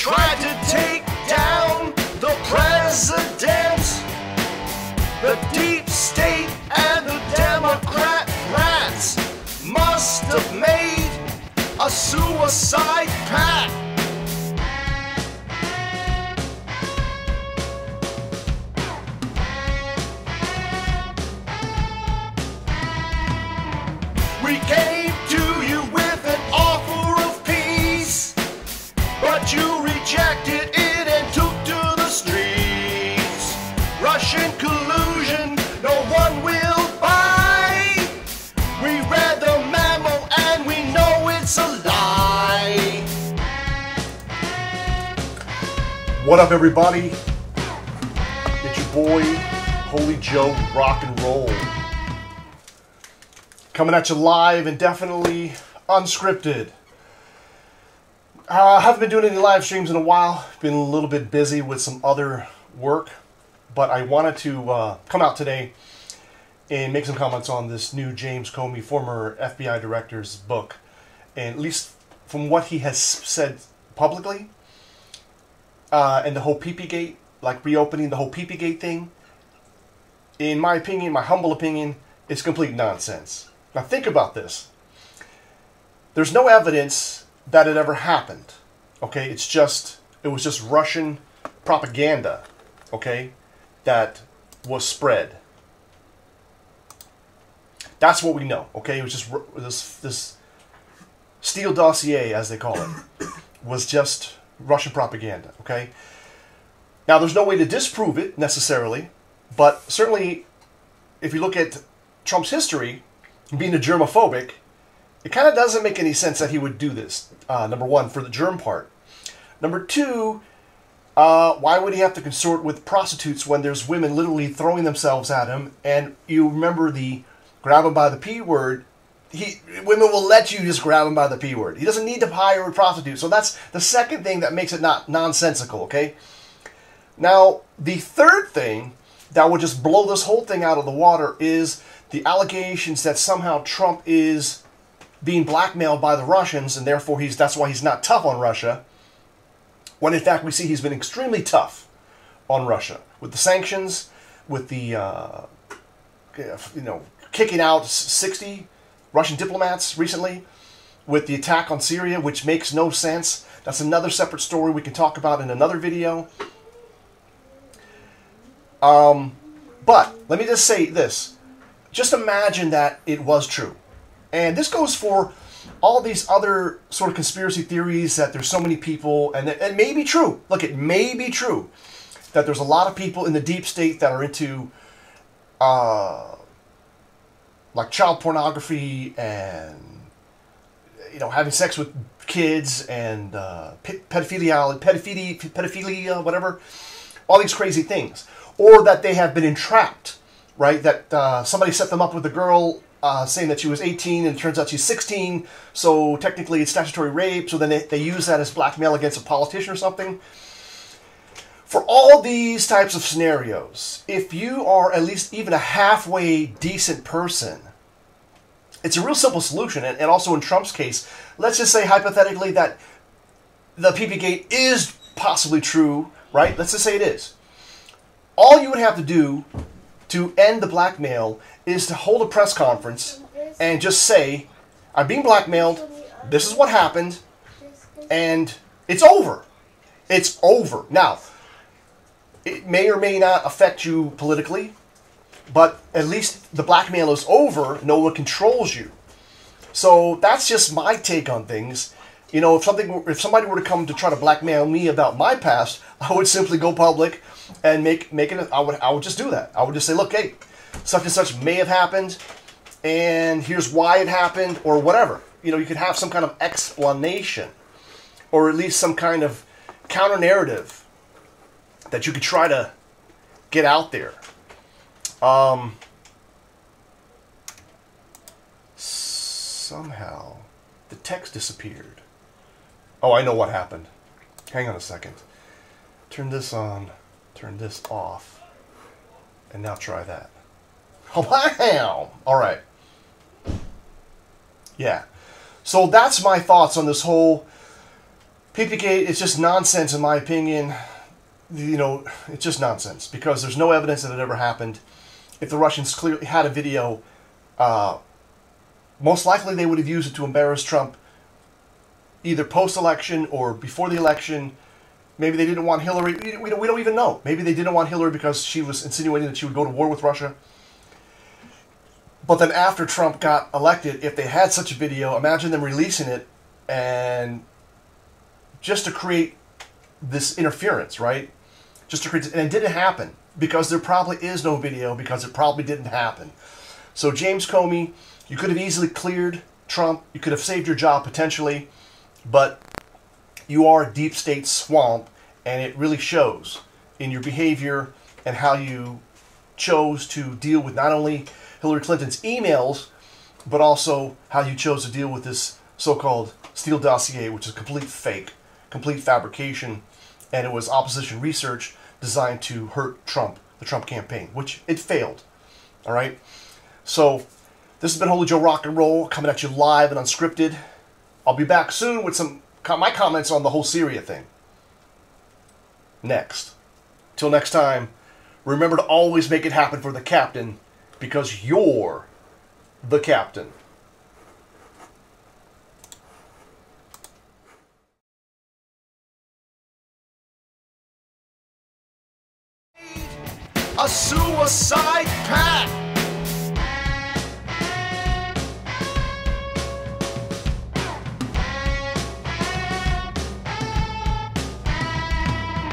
tried to take down the president. The deep state and the Democrat rats must have made a suicide pact. We came to you with an offer of peace, but you rejected it and took to the streets. Russian collusion, no one will buy. We read the memo and we know it's a lie. What up, everybody? It's your boy, Holy Joe Rock and Roll. Coming at you live and definitely unscripted. I haven't been doing any live streams in a while. Been a little bit busy with some other work. But I wanted to come out today and make some comments on this new James Comey, former FBI director's book. And at least from what he has said publicly, and the whole PP-gate, like reopening the whole PP-gate thing, in my opinion, my humble opinion, it's complete nonsense. Now think about this. There's no evidence that it ever happened. Okay, it was just Russian propaganda, okay, that was spread. That's what we know, okay? It was just this Steele dossier, as they call it, was just Russian propaganda, okay? Now, there's no way to disprove it, necessarily, but certainly, if you look at Trump's history, being a germophobic, it kind of doesn't make any sense that he would do this, number one, for the germ part. Number two, why would he have to consort with prostitutes when there's women literally throwing themselves at him? And you remember the grab him by the P word. Women will let you just grab him by the P word. He doesn't need to hire a prostitute. So that's the second thing that makes it not nonsensical, okay? Now, the third thing that would just blow this whole thing out of the water is the allegations that somehow Trump is being blackmailed by the Russians, and therefore that's why he's not tough on Russia, when in fact we see he's been extremely tough on Russia with the sanctions, with the kicking out 60 Russian diplomats recently, with the attack on Syria, which makes no sense. That's another separate story we can talk about in another video. But let me just say this. Just imagine that it was true. And this goes for all these other sort of conspiracy theories that there's so many people, and it may be true. Look, it may be true that there's a lot of people in the deep state that are into like child pornography and having sex with kids and pedophilia, whatever, all these crazy things, or that they have been entrapped, right? That somebody set them up with a girl saying that she was 18 and it turns out she's 16, so technically it's statutory rape, so then they use that as blackmail against a politician or something. For all these types of scenarios, if you are at least even a halfway decent person, it's a real simple solution. And also in Trump's case, let's just say hypothetically that the PP-gate is possibly true, right? Let's just say it is. All you would have to do to end the blackmail is to hold a press conference and just say, I'm being blackmailed, this is what happened, and it's over. It's over. Now, it may or may not affect you politically, but at least the blackmail is over, no one controls you. So that's just my take on things. If somebody were to come to try to blackmail me about my past, I would simply go public and make it. I would just do that. I would just say, look, hey, such and such may have happened, and here's why it happened, or whatever. You could have some kind of explanation, or at least some kind of counter narrative that you could try to get out there. Somehow the text disappeared. Oh, I know what happened. Hang on a second. Turn this on, turn this off, and now try that. Oh, wow! Alright. Yeah. So that's my thoughts on this whole PPK is just nonsense in my opinion. You know, it's just nonsense because there's no evidence that it ever happened. If the Russians clearly had a video, most likely they would have used it to embarrass Trump either post-election or before the election. Maybe they didn't want Hillary. We don't even know. Maybe they didn't want Hillary because she was insinuating that she would go to war with Russia. But then after Trump got elected, if they had such a video, imagine them releasing it and just to create this interference, right? Just to create, and it didn't happen because there probably is no video because it probably didn't happen. So James Comey, you could have easily cleared Trump. You could have saved your job potentially, but you are a deep state swamp, and it really shows in your behavior and how you chose to deal with not only Hillary Clinton's emails, but also how you chose to deal with this so-called Steele dossier, which is complete fake, complete fabrication, and it was opposition research designed to hurt Trump, the Trump campaign, which it failed. All right? So this has been Holy Joe Rock and Roll, coming at you live and unscripted. I'll be back soon with my comments on the whole Syria thing. Next. Till next time, remember to always make it happen for the captain, because you're the captain. A suicide pact.